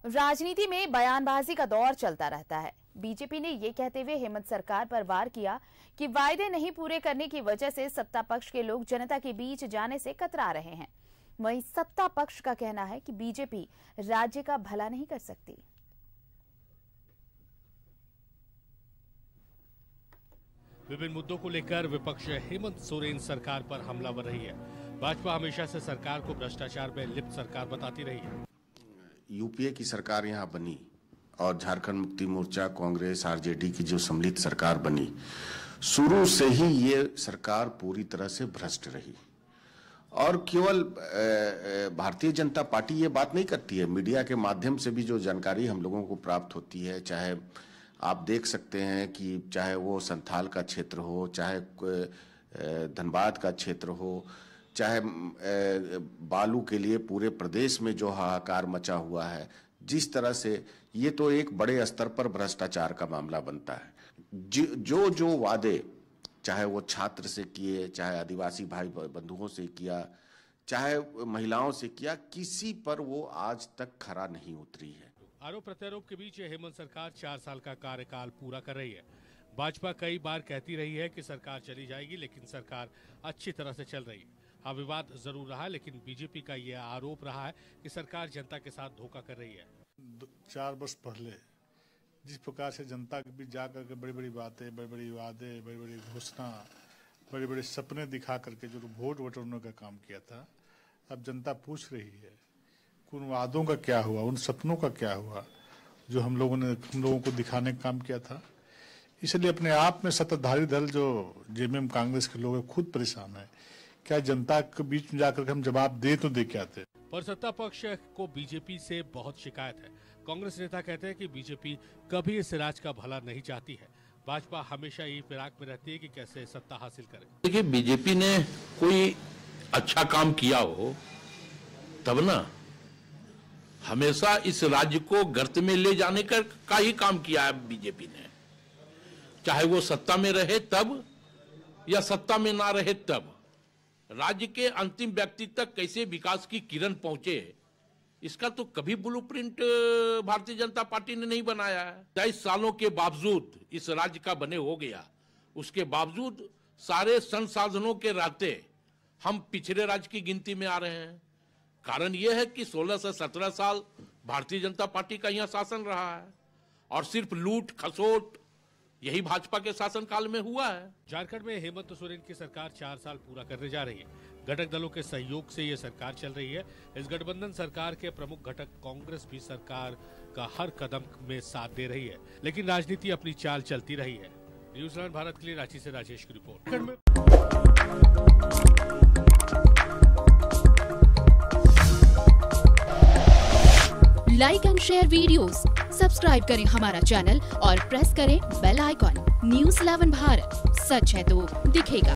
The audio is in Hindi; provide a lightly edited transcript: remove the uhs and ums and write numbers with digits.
राजनीति में बयानबाजी का दौर चलता रहता है। बीजेपी ने ये कहते हुए हेमंत सरकार पर वार किया कि वायदे नहीं पूरे करने की वजह से सत्ता पक्ष के लोग जनता के बीच जाने से कतरा रहे हैं। वहीं सत्ता पक्ष का कहना है कि बीजेपी राज्य का भला नहीं कर सकती। विभिन्न मुद्दों को लेकर विपक्ष हेमंत सोरेन सरकार पर हमलावर रही है। भाजपा हमेशा से सरकार को भ्रष्टाचार में लिप्त सरकार बताती रही है। यूपीए की सरकार यहाँ बनी और झारखंड मुक्ति मोर्चा, कांग्रेस, आरजेडी की जो सम्मिलित सरकार बनी, शुरू से ही ये सरकार पूरी तरह से भ्रष्ट रही। और केवल भारतीय जनता पार्टी ये बात नहीं करती है, मीडिया के माध्यम से भी जो जानकारी हम लोगों को प्राप्त होती है, चाहे आप देख सकते हैं कि चाहे वो संथाल का क्षेत्र हो, चाहे धनबाद का क्षेत्र हो, चाहे बालू के लिए पूरे प्रदेश में जो हाहाकार मचा हुआ है, जिस तरह से ये तो एक बड़े स्तर पर भ्रष्टाचार का मामला बनता है। जो वादे चाहे वो छात्र से किए, चाहे आदिवासी भाई बंधुओं से किया, चाहे महिलाओं से किया, किसी पर वो आज तक खरा नहीं उतरी है। आरोप प्रत्यारोप के बीच हेमंत सरकार 4 साल का कार्यकाल पूरा कर रही है। भाजपा कई बार कहती रही है कि सरकार चली जाएगी, लेकिन सरकार अच्छी तरह से चल रही है। हाँ, विवाद जरूर रहा, लेकिन बीजेपी का यह आरोप रहा है कि सरकार जनता के साथ धोखा कर रही है। 4 वर्ष पहले जिस प्रकार से जनता के बीच जाकर के बड़ी बड़ी बातें, बड़ी बड़ी वादे, बड़ी बड़ी घोषणा, बड़े बड़े सपने दिखा करके जो वोट बटोरने का काम किया था, अब जनता पूछ रही है उन वादों का क्या हुआ, उन सपनों का क्या हुआ जो हम लोगों को दिखाने का काम किया था। इसलिए अपने आप में सत्ताधारी दल जो जेएमएम कांग्रेस के लोग खुद परेशान है, क्या जनता के बीच में जाकर हम जवाब दे तो दे क्या थे। पर सत्ता पक्ष को बीजेपी से बहुत शिकायत है। कांग्रेस नेता कहते हैं कि बीजेपी कभी इस राज्य का भला नहीं चाहती है। भाजपा हमेशा यही फिराक में रहती है कि कैसे सत्ता हासिल करे। देखिए, बीजेपी ने कोई अच्छा काम किया हो तब ना, हमेशा इस राज्य को गर्त में ले जाने का ही काम किया है बीजेपी ने, चाहे वो सत्ता में रहे तब या सत्ता में ना रहे तब। राज्य के अंतिम व्यक्ति तक कैसे विकास की किरण पहुंचे, इसका तो कभी ब्लूप्रिंट भारतीय जनता पार्टी ने नहीं बनाया है। 23 सालों के बावजूद इस राज्य का बने हो गया, उसके बावजूद सारे संसाधनों के रहते हम पिछड़े राज्य की गिनती में आ रहे हैं। कारण यह है कि 16 से 17 साल भारतीय जनता पार्टी का यहाँ शासन रहा है और सिर्फ लूट खसोट यही भाजपा के शासनकाल में हुआ है। झारखंड में हेमंत सोरेन की सरकार 4 साल पूरा करने जा रही है। घटक दलों के सहयोग से ये सरकार चल रही है। इस गठबंधन सरकार के प्रमुख घटक कांग्रेस भी सरकार का हर कदम में साथ दे रही है, लेकिन राजनीति अपनी चाल चलती रही है। न्यूजीलैंड भारत के लिए रांची से राजेश की report. Like and share videos, subscribe करें हमारा चैनल और प्रेस करें बेल आइकॉन। न्यूज़ 11 भारत, सच है तो दिखेगा।